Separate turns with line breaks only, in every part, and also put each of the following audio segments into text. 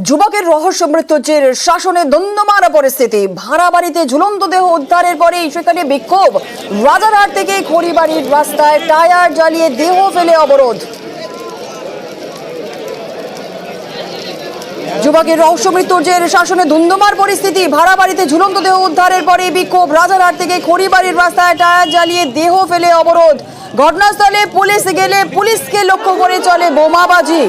যুবকের রহস্য মৃত্যুর জের শাসনে দ্বন্দ্বমারা পরিস্থিতি। ভাড়া বাড়িতে ঝুলন্ত দেহ উদ্ধারের পরেই সেখানে বিক্ষোভ। রাজারহাট থেকে খড়িবাড়ির রাস্তায় টায়ার জ্বালিয়ে দেহ ফেলে অবরোধ। যুবকের রহস্য মৃত্যুর জের শাসনে ধুন্ধুমার পরিস্থিতি। ভাড়া বাড়িতে ঝুলন্ত দেহ উদ্ধারের পরে বিক্ষোভ। রাজারহাট থেকে খড়িবাড়ির রাস্তায় টায়ার জ্বালিয়ে দেহ ফেলে অবরোধ। ঘটনাস্থলে পুলিশ গেলে পুলিশকে লক্ষ্য করে চলে বোমাবাজি।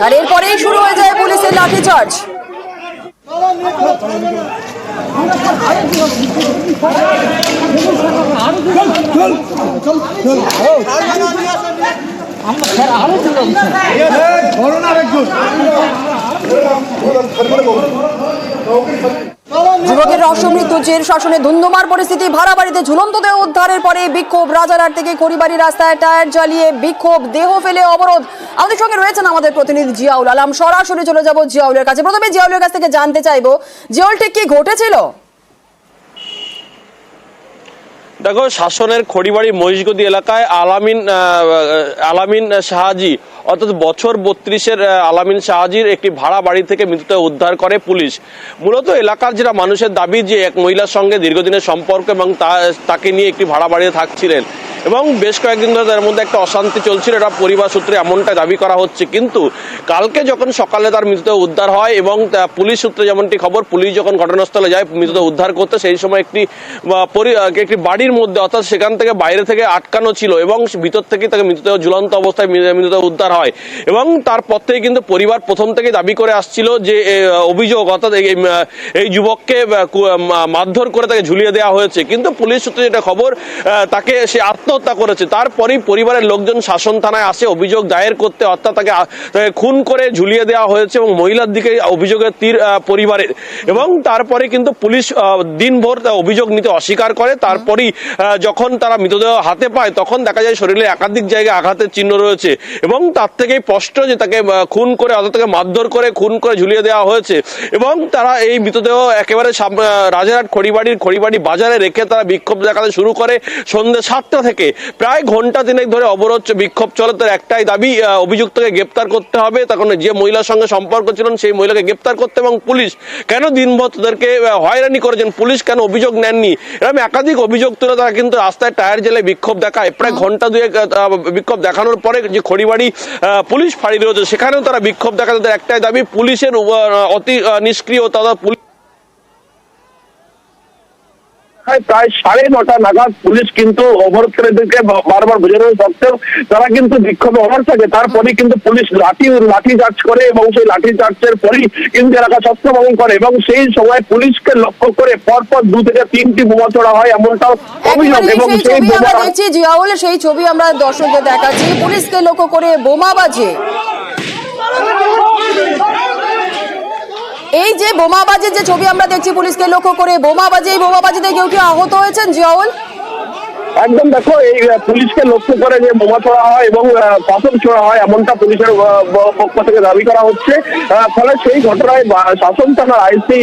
আর এরপরেই শুরু হয়ে যায় পুলিশের লাঠিচার্জ। যুবকের রহস্য মৃত্যুর জের শাসনে ধুন্ধুমার পরিস্থিতি। ভাড়া বাড়িতে ঝুলন্ত দেহ উদ্ধারের পরে বিক্ষোভ। রাজারহাট থেকে খড়িবাড়ি রাস্তায় টায়ার জ্বালিয়ে বিক্ষোভ, দেহ ফেলে অবরোধ। আমাদের সঙ্গে রয়েছেন আমাদের প্রতিনিধি জিয়াউল আলম। সরাসরি চলে যাব জিয়াউলের কাছে। প্রথমে জিয়াউলের কাছ থেকে জানতে চাইবো, জিয়াউল ঠিক কি ঘটেছিল?
দেখো, শাসনের খড়িবাড়ি মহিষগদি এলাকায় আলামিন শাহাজি অর্থাৎ বছর 32-এর আলামিন শাহাজির একটি ভাড়া বাড়ি থেকে মৃতদেহ উদ্ধার করে পুলিশ। মূলত এলাকার যেটা মানুষের দাবি যে এক মহিলার সঙ্গে দীর্ঘদিনের সম্পর্ক এবং তাকে নিয়ে একটি ভাড়া বাড়িতে থাকছিলেন এবং বেশ কয়েকদিন ধরে তার মধ্যে একটা অশান্তি চলছিল, এটা পরিবার সূত্রে এমনটা দাবি করা হচ্ছে। কিন্তু কালকে যখন সকালে তার মৃতদেহ উদ্ধার হয় এবং পুলিশ সূত্রে যেমনটি খবর, পুলিশ যখন ঘটনাস্থলে যায় মৃতদেহ উদ্ধার করতে, সেই সময় একটি বাড়ির মধ্যে অর্থাৎ সেখান থেকে বাইরে থেকে আটকানো ছিল এবং ভিতর থেকে তাকে মৃতদেহ ঝুলন্ত অবস্থায় মৃতদেহ উদ্ধার হয়। এবং তারপর থেকে কিন্তু পরিবার প্রথম থেকে দাবি করে আসছিল যে অভিযোগ অর্থাৎ এই যুবককে মারধর করে তাকে ঝুলিয়ে দেওয়া হয়েছে। কিন্তু পুলিশ সূত্রে যেটা খবর, তাকে সে আত্মহত্যা করেছে। তারপরেই পরিবারের লোকজন শাসন থানায় আসে অভিযোগ দায়ের করতে, অর্থাৎ তাকে খুন করে ঝুলিয়ে দেওয়া হয়েছে এবং মহিলার দিকে অভিযোগের তীর পরিবারের। এবং তারপরে কিন্তু পুলিশ দিনভর অভিযোগ নিতে অস্বীকার করে। তারপরেই যখন তারা মৃতদেহ হাতে পায় তখন দেখা যায় শরীরে একাধিক জায়গায় আঘাতের চিহ্ন রয়েছে এবং তার থেকেই স্পষ্ট যে তাকে খুন করে অর্থাৎ তাকে মারধর করে খুন করে ঝুলিয়ে দেওয়া হয়েছে। এবং তারা এই মৃতদেহ একেবারে রাজারহাট খড়িবাড়ি বাজারে রেখে তারা বিক্ষোভ দেখাতে শুরু করে সন্ধ্যে 7টা থেকে। প্রায় ঘন্টা 3 ধরে অবরোধ বিক্ষোভ চলে। তার একটাই দাবি, অভিযুক্তকে গ্রেপ্তার করতে হবে, তখন যে মহিলার সঙ্গে সম্পর্ক ছিলেন সেই মহিলাকে গ্রেপ্তার করতে। এবং পুলিশ কেন দিনভর তাদেরকে হয়রানি করেছেন, পুলিশ কেন অভিযোগ নেননি, এরকম একাধিক অভিযোগ তুলে তারা কিন্তু রাস্তায় টায়ার জেলে বিক্ষোভ দেখায়। প্রায় ঘন্টা 2 বিক্ষোভ দেখানোর পরে যে খড়িবাড়ি পুলিশ ফাঁড়ি রয়েছে সেখানেও তারা বিক্ষোভ দেখায়। তাদের একটাই দাবি, পুলিশের অতি নিষ্ক্রিয়তা।
প্রায় 9:30 নাগাদ পুলিশ কিন্তু অবরোধকারীদেরকে বারবার বোঝানো সত্ত্বেও তারা কিন্তু বিক্ষোভে অনড় থাকে। তারপরে কিন্তু পুলিশ লাঠি চার্জ করে এবং সেই লাঠি চার্জের পরেই কিন্তু এলাকা ছত্রভঙ্গ করে এবং সেই সময় পুলিশকে লক্ষ্য করে পরপর 2 থেকে 3টি বোমা ছোড়া হয় এমনটাও অভিযোগ। এবং সেই বোমা
দেখছি জিয়াউল, সেই ছবি আমরা দর্শকদের দেখাচ্ছি, পুলিশকে লক্ষ্য করে বোমাবাজি। এই যে বোমাবাজির যে ছবি আমরা দেখছি পুলিশকে লক্ষ্য করে বোমাবাজি, এই বোমাবাজিতে কেউ কি আহত হয়েছেন জিয়াউল?
একদম, দেখো এই পুলিশকে লক্ষ্য করে যে বোমা ছোড়া হয় এবং পাথর ছোড়া হয় এমনটা পুলিশের পক্ষ থেকে দাবি করা হচ্ছে। ফলে সেই ঘটনায় শাসন থানার আইসি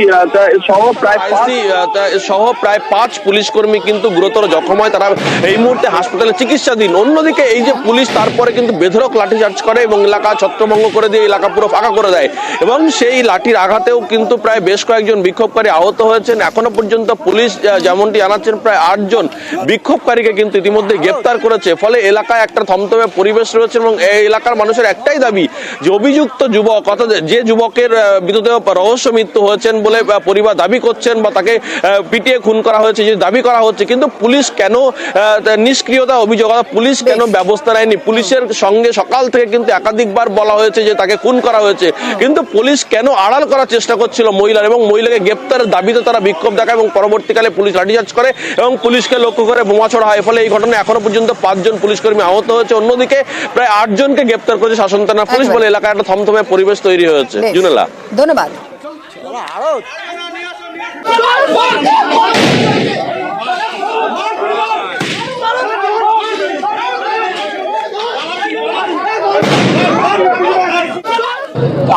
সহ প্রায় 5 পুলিশ কর্মী কিন্তু গুরুতর জখম হয়। তারা এই মুহূর্তে হাসপাতালে চিকিৎসাধীন। অন্যদিকে এই যে পুলিশ তারপরে কিন্তু বেধড়ক লাঠিচার্জ করে এবং এলাকা ছত্রভঙ্গ করে দিয়ে এলাকা পুরো ফাঁকা করে দেয় এবং সেই লাঠির আঘাতেও কিন্তু প্রায় বেশ কয়েকজন বিক্ষোভকারী আহত হয়েছেন। এখনো পর্যন্ত পুলিশ যেমনটি জানাচ্ছেন প্রায় 8 জন বিক্ষোভকারীকে কিন্তু ইতিমধ্যে গ্রেপ্তার করেছে। ফলে এলাকায় একটা থমথমে পরিবেশ রয়েছে এবং এই এলাকার মানুষের একটাই দাবি যে অভিযুক্ত যুবক অর্থাৎ যে যুবকের মৃতদেহ রহস্য মৃত্যু হয়েছেন বলে পরিবার দাবি করছেন বা তাকে পিটিয়ে খুন করা হয়েছে যে দাবি করা হচ্ছে, কিন্তু পুলিশ কেন নিষ্ক্রিয়তা অভিযোগ, পুলিশ কেন ব্যবস্থা নেয়নি? পুলিশের সঙ্গে সকাল থেকে কিন্তু একাধিকবার বলা হয়েছে যে তাকে খুন করা হয়েছে, কিন্তু পুলিশ কেন আড়াল করার চেষ্টা করছিল মহিলার এবং মহিলাকে গ্রেপ্তারের দাবিতে তারা বিক্ষোভ দেখায় এবং পরবর্তীকালে পুলিশ লাঠিচার্জ করে এবং পুলিশকে লক্ষ্য করে বোমা ছোড়া হয়। ফলে এই ঘটনায় এখনো পর্যন্ত 5 জন পুলিশ কর্মী আহত হয়েছে। অন্যদিকে প্রায় 8 জনকে গ্রেপ্তার করেছে শাসন থানা পুলিশ। বলে এলাকায় একটা থমথমে পরিবেশ তৈরি হয়েছে। জুনেলা,
ধন্যবাদ।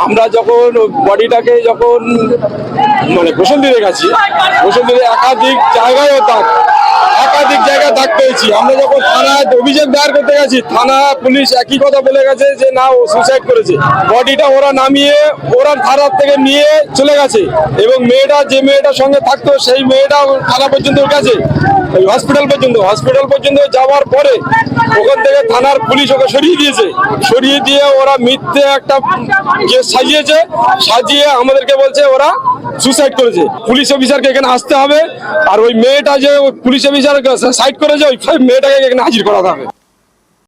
আমরা যখন বডিটাকে যখন মানে গোসল দিতে গেছি, গোসল দিতে একাধিক জায়গায় দাগ পেয়েছি। আমরা যখন থানায় অভিযোগ দায়ের করতে গেছি, থানা পুলিশ একই কথা বলে গেছে যে না, ও সুসাইড করেছে। বডিটা ওরা নামিয়ে ওরা থানার থেকে নিয়ে চলে গেছে এবং যে মেয়েটার সঙ্গে থাকতো সেই মেয়েটা থানা পর্যন্ত গেছে, হসপিটাল পর্যন্ত যাওয়ার পরে ওখান থেকে থানার পুলিশ ওকে সরিয়ে দিয়ে ওরা মিথ্যে একটা কেস সাজিয়ে আমাদেরকে বলছে ওরা সুসাইড করেছে। পুলিশ অফিসারকে এখানে আসতে হবে, আর ওই মেয়েটা যে পুলিশ অফিসার সাইড করেছে ওই মেয়েটাকে এখানে হাজির করাতে হবে।